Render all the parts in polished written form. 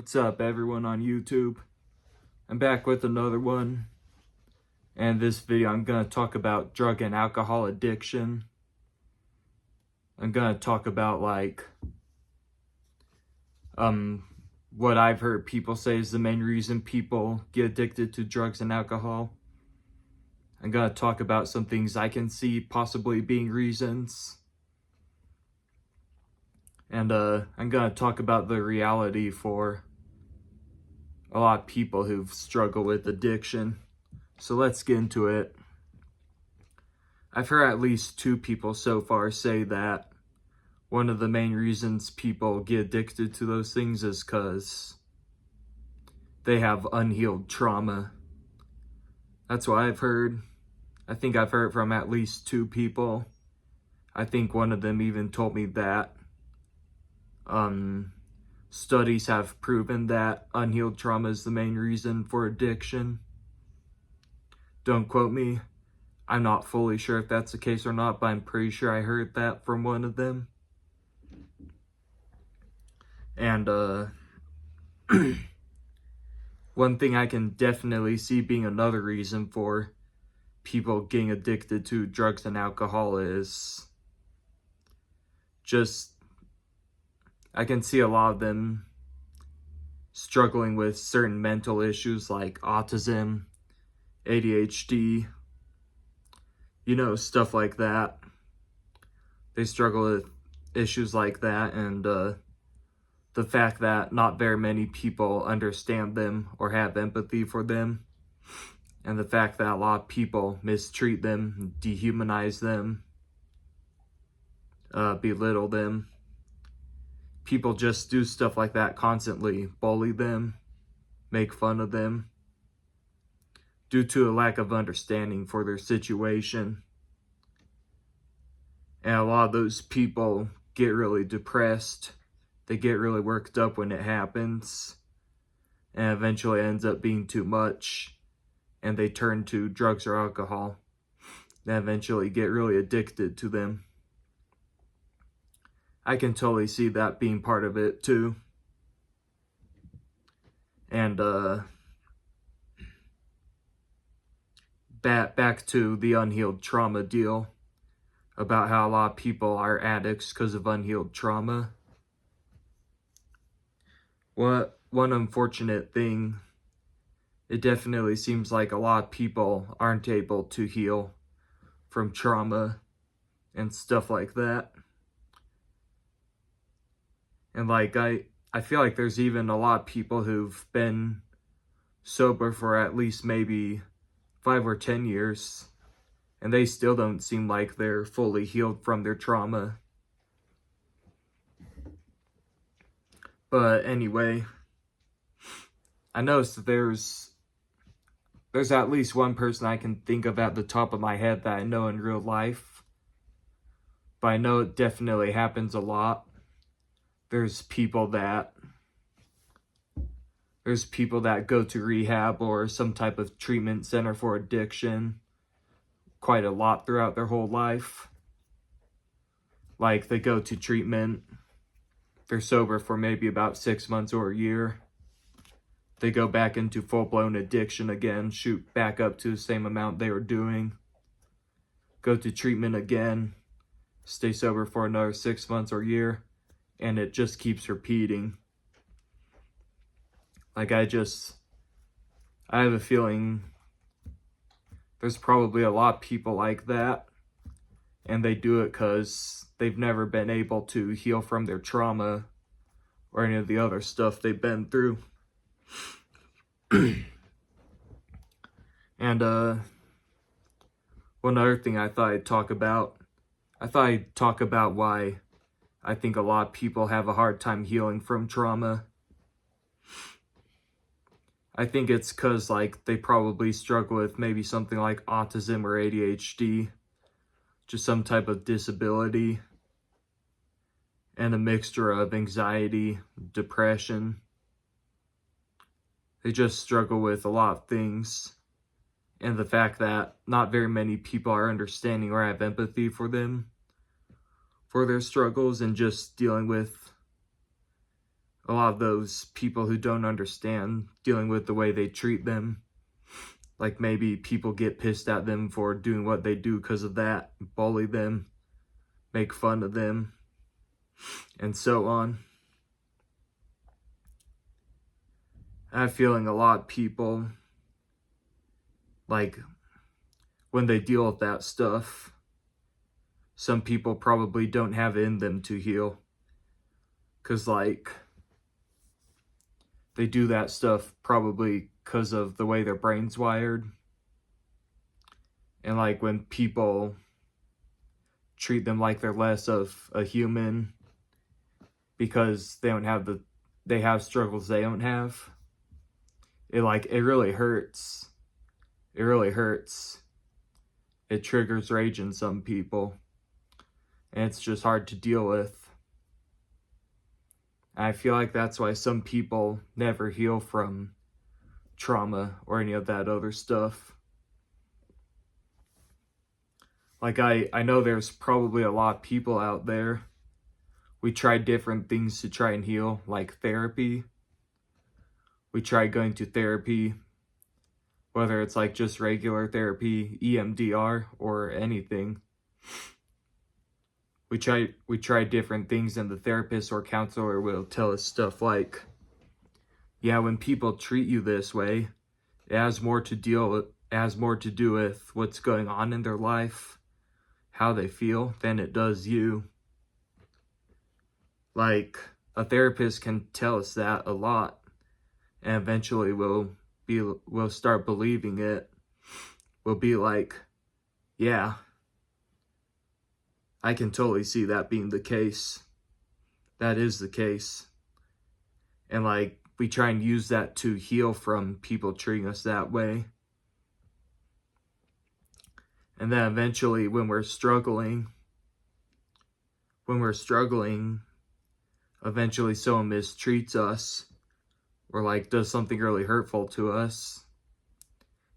What's up, everyone on YouTube? I'm back with another one, and this video I'm going to talk about drug and alcohol addiction. I'm going to talk about what I've heard people say is the main reason people get addicted to drugs and alcohol. I'm going to talk about some things I can see possibly being reasons. And I'm going to talk about the reality for a lot of people who've struggled with addiction. So let's get into it. I've heard at least 2 people so far say that one of the main reasons people get addicted to those things is because they have unhealed trauma. That's what I've heard. I think I've heard from at least 2 people. I think one of them even told me that studies have proven that unhealed trauma is the main reason for addiction. Don't quote me. I'm not fully sure if that's the case or not, but I'm pretty sure I heard that from one of them. And one thing I can definitely see being another reason for people getting addicted to drugs and alcohol is just, I can see a lot of them struggling with certain mental issues like autism, ADHD, stuff like that. They struggle with issues like that, and the fact that not very many people understand them or have empathy for them, and the fact that a lot of people mistreat them, dehumanize them, belittle them. People just do stuff like that constantly, bully them, make fun of them, due to a lack of understanding for their situation. And a lot of those people get really depressed. They get really worked up when it happens, and eventually ends up being too much, and they turn to drugs or alcohol, and eventually get really addicted to them. I can totally see that being part of it too. And back to the unhealed trauma deal, about how a lot of people are addicts because of unhealed trauma. One unfortunate thing, it definitely seems like a lot of people aren't able to heal from trauma and stuff like that. And I feel like there's even a lot of people who've been sober for at least maybe 5 or 10 years, and they still don't seem like they're fully healed from their trauma. But anyway, I noticed that there's at least one person I can think of at the top of my head that I know in real life, but I know it definitely happens a lot. There's people that go to rehab or some type of treatment center for addiction quite a lot throughout their whole life. Like, they go to treatment, they're sober for maybe about 6 months or a year. They go back into full-blown addiction again, shoot back up to the same amount they were doing. Go to treatment again, stay sober for another 6 months or a year. And it just keeps repeating. I have a feeling there's probably a lot of people like that, and they do it because they've never been able to heal from their trauma or any of the other stuff they've been through. And one other thing I thought I'd talk about why I think a lot of people have a hard time healing from trauma. I think it's because, they probably struggle with maybe something like autism or ADHD, just some type of disability, and a mixture of anxiety, depression. They just struggle with a lot of things, and the fact that not very many people are understanding or have empathy for them, for their struggles, and just dealing with a lot of those people who don't understand dealing with the way they treat them. Like maybe people get pissed at them for doing what they do because of that, bully them, make fun of them, and so on. I have a feeling a lot of people, like, when they deal with that stuff, some people probably don't have it in them to heal. Because, like, they do that stuff probably because of the way their brain's wired. And, like, when people treat them like they're less of a human because they have struggles they don't have, it really hurts. It really hurts. It triggers rage in some people. And it's just hard to deal with. I feel like that's why some people never heal from trauma or any of that other stuff. Like, I know there's probably a lot of people out there. We tried different things to try and heal, like therapy. We tried going to therapy, whether it's like just regular therapy, EMDR, or anything. We tried different things, and the therapist or counselor will tell us stuff like, yeah, when people treat you this way, it has more to do with what's going on in their life, how they feel, than it does you. Like, a therapist can tell us that a lot, and eventually we'll start believing it. We'll be like, yeah, I can totally see that being the case. That is the case. And like, we try and use that to heal from people treating us that way. And then eventually when we're struggling, eventually someone mistreats us or like does something really hurtful to us.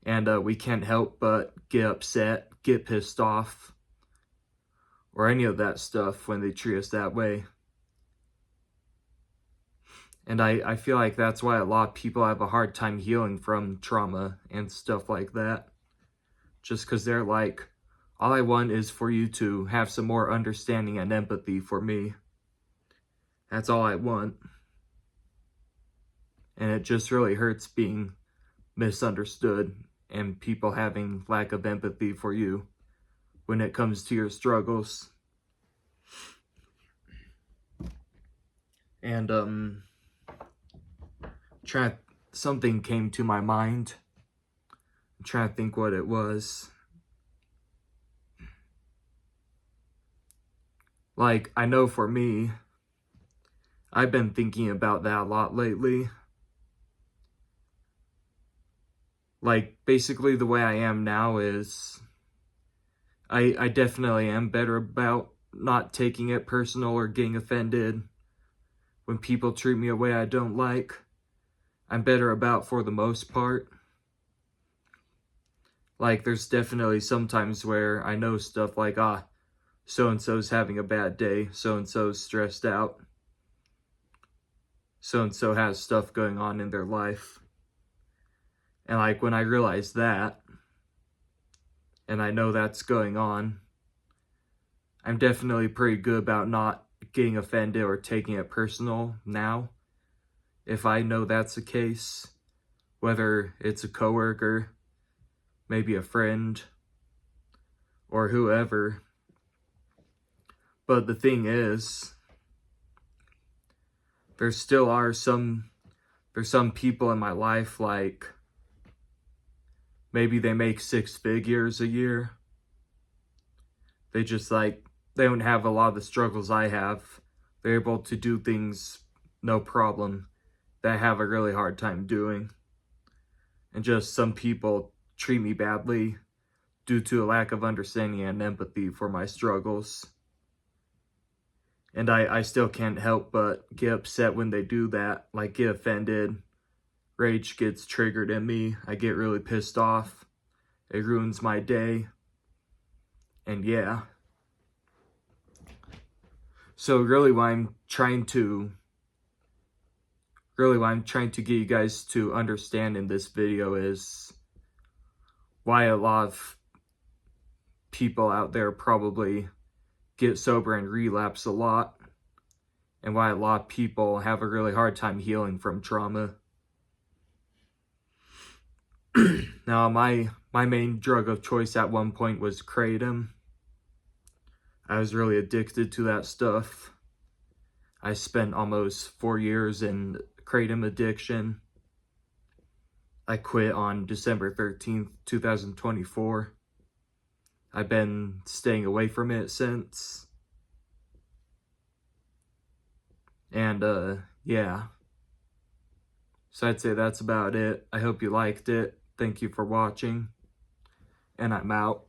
And we can't help but get upset, get pissed off, or any of that stuff when they treat us that way. And I feel like that's why a lot of people have a hard time healing from trauma and stuff like that. Just because they're like, all I want is for you to have some more understanding and empathy for me. That's all I want. And it just really hurts being misunderstood and people having lack of empathy for you when it comes to your struggles. And something came to my mind. I'm trying to think what it was. Like, I know for me, I've been thinking about that a lot lately. Like, basically the way I am now is I definitely am better about not taking it personal or getting offended when people treat me a way I don't like. I'm better about for the most part. Like, there's definitely some times where I know stuff like, so-and-so's having a bad day, so-and-so's stressed out, so-and-so has stuff going on in their life. And like, when I realize that, and I know that's going on, I'm definitely pretty good about not getting offended or taking it personal now. If I know that's the case, whether it's a coworker, maybe a friend, or whoever. But the thing is, there's some people in my life, like, maybe they make 6 figures a year. They just they don't have a lot of the struggles I have. They're able to do things no problem that I have a really hard time doing. And just some people treat me badly due to a lack of understanding and empathy for my struggles. And I still can't help but get upset when they do that, like get offended. Rage gets triggered in me. I get really pissed off. It ruins my day. And yeah. So really what I'm trying to really what I'm trying to get you guys to understand in this video is why a lot of people out there probably get sober and relapse a lot, and why a lot of people have a really hard time healing from trauma. Now, my main drug of choice at one point was kratom. I was really addicted to that stuff. I spent almost 4 years in kratom addiction. I quit on December 13th, 2024. I've been staying away from it since. And, yeah. So I'd say that's about it. I hope you liked it. Thank you for watching. And I'm out.